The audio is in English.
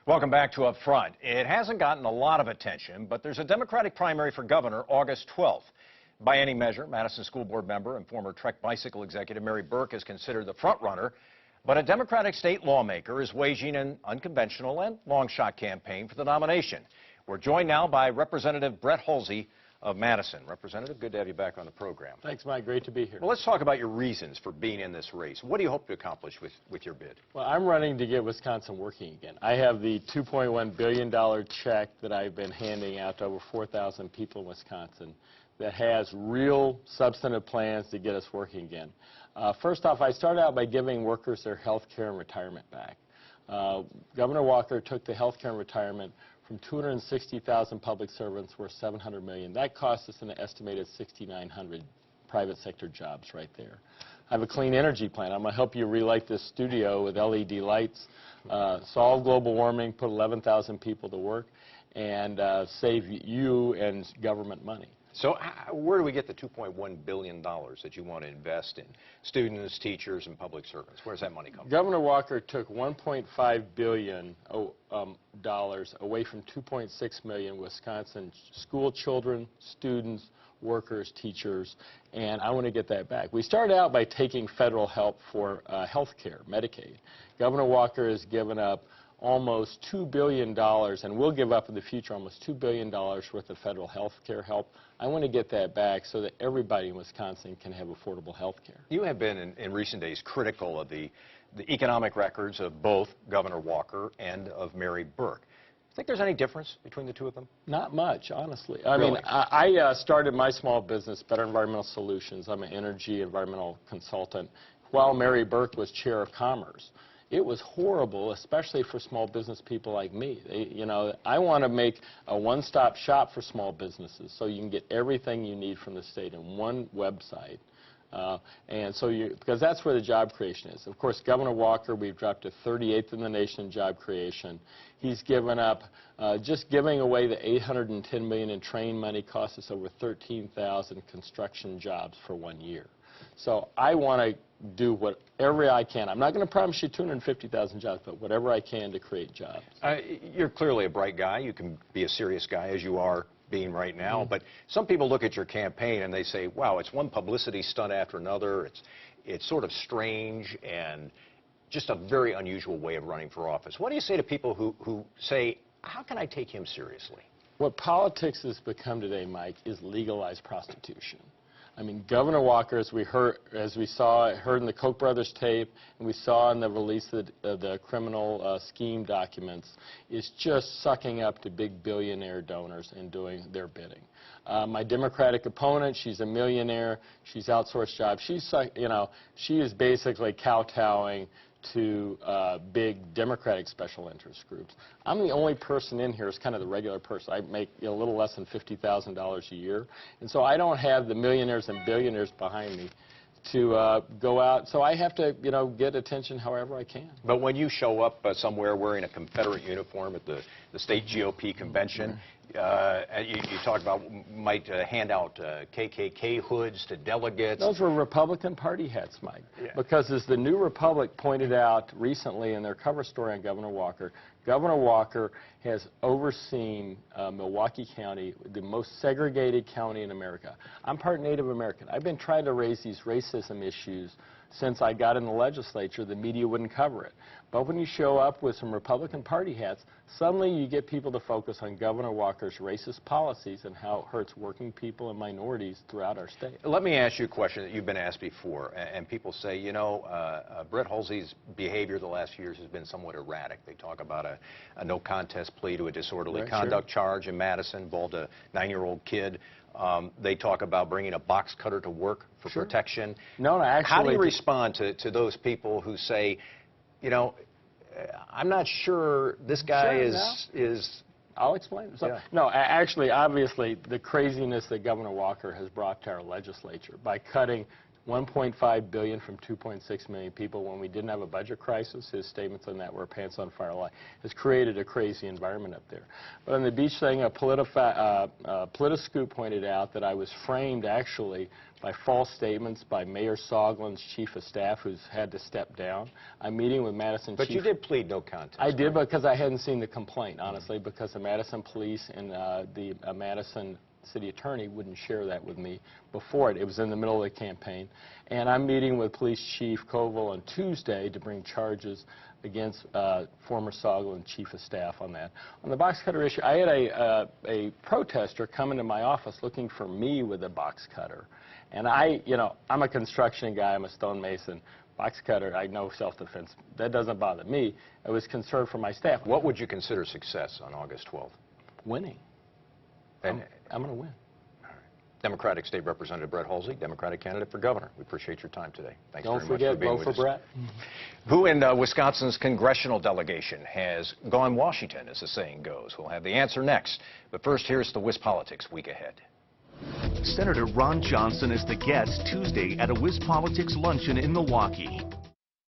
Welcome back to Up Front. It hasn't gotten a lot of attention, but there's a Democratic primary for governor August 12th. By any measure, Madison School Board member and former Trek bicycle executive Mary Burke is considered the front-runner, but a Democratic state lawmaker is waging an unconventional and long-shot campaign for the nomination. We're joined now by Representative Brett Hulsey of Madison. Representative, good to have you back on the program. Thanks, Mike. Great to be here. Well, let's talk about your reasons for being in this race. What do you hope to accomplish with your bid? Well, I'm running to get Wisconsin working again. I have the $2.1 billion check that I've been handing out to over 4,000 people in Wisconsin that has real substantive plans to get us working again. First off, I started out by giving workers their health care and retirement back. Governor Walker took the health care and retirement from 260,000 public servants worth $700 million. That cost us an estimated 6,900 private sector jobs right there. I have a clean energy plan. I'm going to help you relight this studio with LED lights, solve global warming, put 11,000 people to work, and save you and government money. So where do we get the $2.1 billion that you want to invest in students, teachers, and public servants? Where's that money come from? Governor Walker took $1.5 billion away from 2.6 million Wisconsin school children, students, workers, teachers, and I want to get that back. We started out by taking federal help for health care, Medicaid. Governor Walker has given up almost $2 billion, and we'll give up in the future almost $2 billion worth of federal health care help. I want to get that back so that everybody in Wisconsin can have affordable health care. You have been, in recent days, critical of the economic records of both Governor Walker and of Mary Burke. Think there's any difference between the two of them? Not much, honestly. Really? I mean, I started my small business, Better Environmental Solutions. I'm an energy environmental consultant, while Mary Burke was chair of commerce. It was horrible, especially for small business people like me. I want to make a one-stop shop for small businesses so you can get everything you need from the state in one website. Because that's where the job creation is. Of course, Governor Walker, we've dropped to 38th in the nation in job creation. He's given up, just giving away the $810 million in train money cost us over 13,000 construction jobs for 1 year. So I want to do whatever I can. I'm not going to promise you 250,000 jobs, but whatever I can to create jobs. You're clearly a bright guy. You can be a serious guy, as you are being right now. But some people look at your campaign and they say, wow, it's one publicity stunt after another. It's sort of strange and just a very unusual way of running for office. What do you say to people who say, how can I take him seriously? What politics has become today, Mike, is legalized prostitution. I mean, Governor Walker, as we heard in the Koch brothers tape, and we saw in the release of the criminal scheme documents, is just sucking up to big billionaire donors and doing their bidding. My Democratic opponent, she's a millionaire. She's outsourced jobs. She is basically kowtowing to big Democratic special interest groups. I'm the only person in here who's kind of the regular person. I make a little less than $50,000 a year, and so I don't have the millionaires and billionaires behind me to go out. So I have to, get attention however I can. But when you show up somewhere wearing a Confederate uniform at the state GOP convention, you talk about might hand out KKK hoods to delegates. Those were Republican Party hats, Mike. Yeah. Because as the New Republic pointed out recently in their cover story on Governor Walker has overseen Milwaukee County, the most segregated county in America. I'm part Native American. I've been trying to raise these racism issues since I got in the legislature. The media wouldn't cover it. But when you show up with some Republican Party hats, suddenly you get people to focus on Governor Walker's racist policies and how it hurts working people and minorities throughout our state. Let me ask you a question that you've been asked before, and people say, Brett Hulsey's behavior the last few years has been somewhat erratic. They talk about a no-contest plea to a disorderly conduct charge in Madison, involved a 9-year-old kid. They talk about bringing a box cutter to work for protection. No, actually. How do you respond to those people who say, I'm not sure this guy is... I'll explain. So, no, actually, obviously, the craziness that Governor Walker has brought to our legislature by cutting $1.5 billion from 2.6 million people when we didn't have a budget crisis. His statements on that were pants on fire lie. Has created a crazy environment up there. But on the beach thing, Politiscoop pointed out that I was framed actually by false statements by Mayor Soglin's chief of staff, who's had to step down. I'm meeting with Madison But chief. you did plead no contest. I did, because I hadn't seen the complaint, honestly, because the Madison police and the Madison city attorney wouldn't share that with me before it. It was in the middle of the campaign. And I'm meeting with Police Chief Koval on Tuesday to bring charges against former Soglin chief of staff on that. On the box cutter issue, I had a protester come into my office looking for me with a box cutter. And I'm a construction guy, I'm a stonemason. Box cutter, I know self-defense. That doesn't bother me. I was concerned for my staff. What would you consider success on August 12th? Winning. I'm going to win. All right. Democratic State Representative Brett Halsey, Democratic candidate for governor. We appreciate your time today. Thanks Don't very much forget, for being vote with for us. Brett. Who in Wisconsin's congressional delegation has gone Washington, as the saying goes? We'll have the answer next. But first, here's the WisPolitics week ahead. Senator Ron Johnson is the guest Tuesday at a WisPolitics luncheon in Milwaukee.